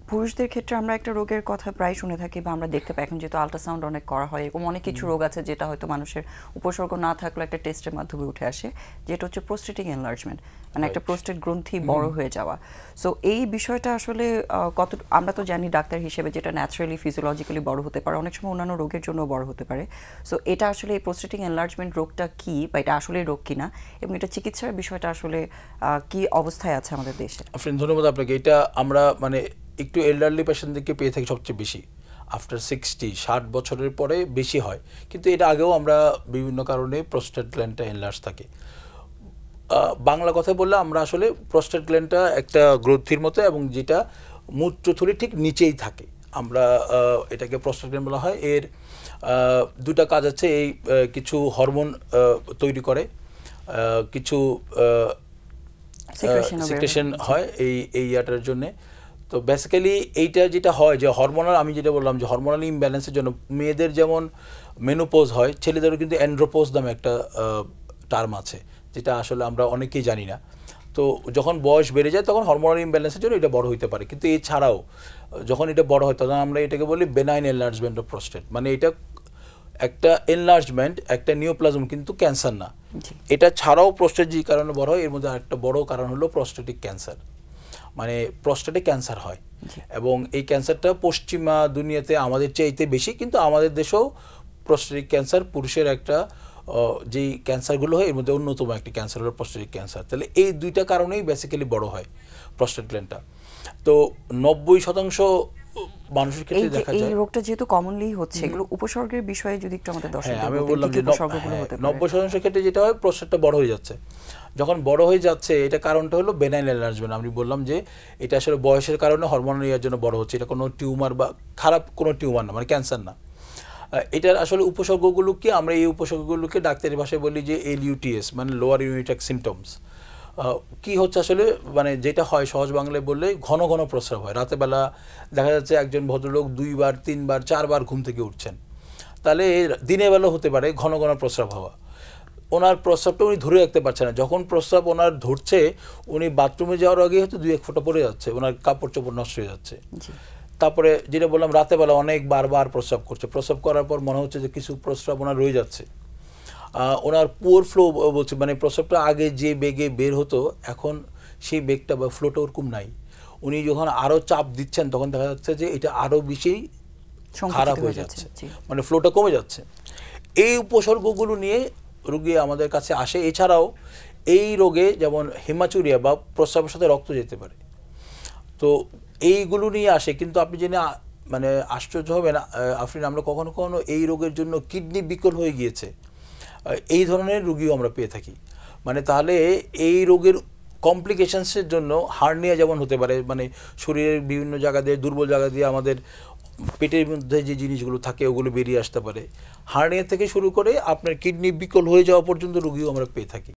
পুরুষদের ক্ষেত্রে আমরা একটা রোগের কথা প্রায় শুনে থাকি বা আমরা দেখতে পাই এখন যেহেতু আল্ট্রাসাউন্ড অনেক করা হয় এরকম অনেক কিছু রোগ আছে যেটা হয়তো মানুষের উপসর্গ না থাকলে একটা টেস্টের মাধ্যমে উঠে আসে, যেটা হচ্ছে প্রোস্টেটিক এনলার্জমেন্ট, মানে একটা প্রোস্টেট গ্রন্থি বড় হয়ে যাওয়া। সো এই বিষয়টা আসলে কত, আমরা তো জানি ডাক্তার হিসেবে যেটা ন্যাচারালি ফিজিওলজিক্যালি বড় হতে পারে, অনেক সময় অন্যান্য রোগের জন্য বড় হতে পারে। সো এটা আসলে এই প্রোস্টেটিক এনলার্জমেন্ট রোগটা কি, বা এটা আসলে রোগ কিনা, এবং এটা চিকিৎসার বিষয়টা আসলে কি অবস্থায় আছে আমাদের দেশে? ধন্যবাদ আপনাকে। এটা আমরা মানে একটু এল্ডারলি পেশেন্টদেরকে পেয়ে থাকি সবচেয়ে বেশি, আফটার 60 বছরের পরে বেশি হয়, কিন্তু এটা আগেও আমরা বিভিন্ন কারণে প্রোস্টেট গ্ল্যান্ডটা এনলার্জ থাকে। বাংলা কথায় বললে আমরা আসলে প্রোস্টেট গ্ল্যান্ডটা একটা গ্রন্থির মতো এবং যেটা মূত্রথলির ঠিক নিচেই থাকে, আমরা এটাকে প্রোস্টেট গ্ল্যান্ড বলা হয়। এর দুটা কাজ আছে, এই কিছু হরমোন তৈরি করে, কিছু সিক্রেশন হয় এই ইয়াটার জন্যে। তো বেসিক্যালি এইটা যেটা হয় যে হরমোনাল, আমি যেটা বললাম যে হরমোনাল ইমব্যালেন্সের জন্য মেয়েদের যেমন মেনোপোজ হয়, ছেলেদেরও কিন্তু অ্যান্ড্রোপোজ নামে একটা টার্ম আছে, যেটা আসলে আমরা অনেকেই জানি না। তো যখন বয়স বেড়ে যায় তখন হরমোনাল ইমব্যালেন্সের জন্য এটা বড় হইতে পারে, কিন্তু এছাড়াও যখন এটা বড় হয় তখন আমরা এটাকে বলি বেনাইন এনলার্জমেন্ট অফ প্রোস্টেট, মানে এটা একটা এনলার্জমেন্ট, একটা নিওপ্লাজম, কিন্তু ক্যান্সার না। এটা ছাড়াও প্রোস্টেট যে কারণে বড় হয়, এর মধ্যে আরেকটা বড় কারণ হলো প্রোস্টেটিক ক্যান্সার, মানে প্রোস্টেটে ক্যান্সার হয়। এবং এই ক্যান্সারটা পশ্চিমা দুনিয়াতে আমাদের চাইতে বেশি, কিন্তু আমাদের দেশেও প্রোস্টেটিক ক্যান্সার পুরুষের একটা যেই ক্যান্সারগুলো হয় এর মধ্যে অন্যতম একটি ক্যান্সার হলো প্রোস্টেটিক ক্যান্সার। তাহলে এই দুইটা কারণেই বেসিক্যালি বড় হয় প্রোস্টেট গ্ল্যান্ডটা। তো 90% মানুষের ক্ষেত্রে দেখা যায় এই রোগটা যেহেতু কমনলি হচ্ছে, এগুলো উপসর্গের বিষয়ে যদি একটু আমাদের দর্শকদের আমি বললাম যে 90% ক্ষেত্রে যেটা হয়, প্রোস্টেটটা বড় হয়ে যাচ্ছে। যখন বড় হয়ে যাচ্ছে, এটা কারণটা হলো বেনাইন এনলার্জমেন্ট। আমি বললাম যে এটা আসলে বয়সের কারণে হরমোনাল ইয়ার জন্য বড় হচ্ছে, এটা কোনো টিউমার বা খারাপ কোনো টিউমার না, মানে ক্যান্সার না। এটার আসলে উপসর্গগুলো কি, আমরা এই উপসর্গগুলোকে ডাক্তারি ভাষায় বলি যে LUTS, মানে লোয়ার ইউরিনারি সিমটমস। কি হচ্ছে আসলে, মানে যেটা হয় সহজ বাংলায় বললে ঘন ঘন প্রস্রাব হয়। রাতেবেলা দেখা যাচ্ছে একজন ভদ্রলোক 2 বার 3 বার 4 বার ঘুম থেকে উঠছেন, তাহলে দিনের বেলা হতে পারে ঘন ঘন প্রস্রাব হওয়া। ওনার প্রস্রাবটা উনি ধরে রাখতে পারছেন না, যখন প্রস্রাব ওনার ধরছে উনি বাথরুমে যাওয়ার আগে হয়তো 2-1 ফোঁটা পড়ে যাচ্ছে, ওনার কাপড় চোপড় নষ্ট হয়ে যাচ্ছে। তারপরে যেটা বললাম, রাতেবেলা অনেক বারবার প্রস্রাব করছে, প্রস্রাব করার পর মনে হচ্ছে যে কিছু প্রস্রাব ওনার রয়ে যাচ্ছে। ওনার পুয়ার ফ্লো বলছে, মানে প্রস্রাবটা আগে যে বেগে বের হতো এখন সেই বেগটা বা ফ্লোটা ওরকম নাই। উনি যখন আরও চাপ দিচ্ছেন তখন দেখা যাচ্ছে যে এটা আরও বেশি খারাপ হয়ে যাচ্ছে, মানে ফ্লোটা কমে যাচ্ছে। এই উপসর্গগুলো নিয়ে রোগী আমাদের কাছে আসে। এছাড়াও এই রোগে যেমন হেমাচুরিয়া বা প্রস্রাবের সাথে রক্ত যেতে পারে, তো এইগুলো নিয়ে আসে। কিন্তু আপনি জেনে মানে আশ্চর্য হবেন আফরিন, আমরা কখনো কখনো এই রোগের জন্য কিডনি বিকল হয়ে গিয়েছে, এই ধরনের রোগীও আমরা পেয়ে থাকি। মানে তাহলে এই রোগের কমপ্লিকেশনসের জন্য হার্নিয়া যেমন হতে পারে, মানে শরীরের বিভিন্ন জায়গা দিয়ে, দুর্বল জায়গা দিয়ে আমাদের পেটের মধ্যে যে জিনিসগুলো থাকে ওগুলো বেরিয়ে আসতে পারে। হার্নিয়া থেকে শুরু করে আপনার কিডনি বিকল হয়ে যাওয়া পর্যন্ত রোগীও আমরা পেয়ে থাকি।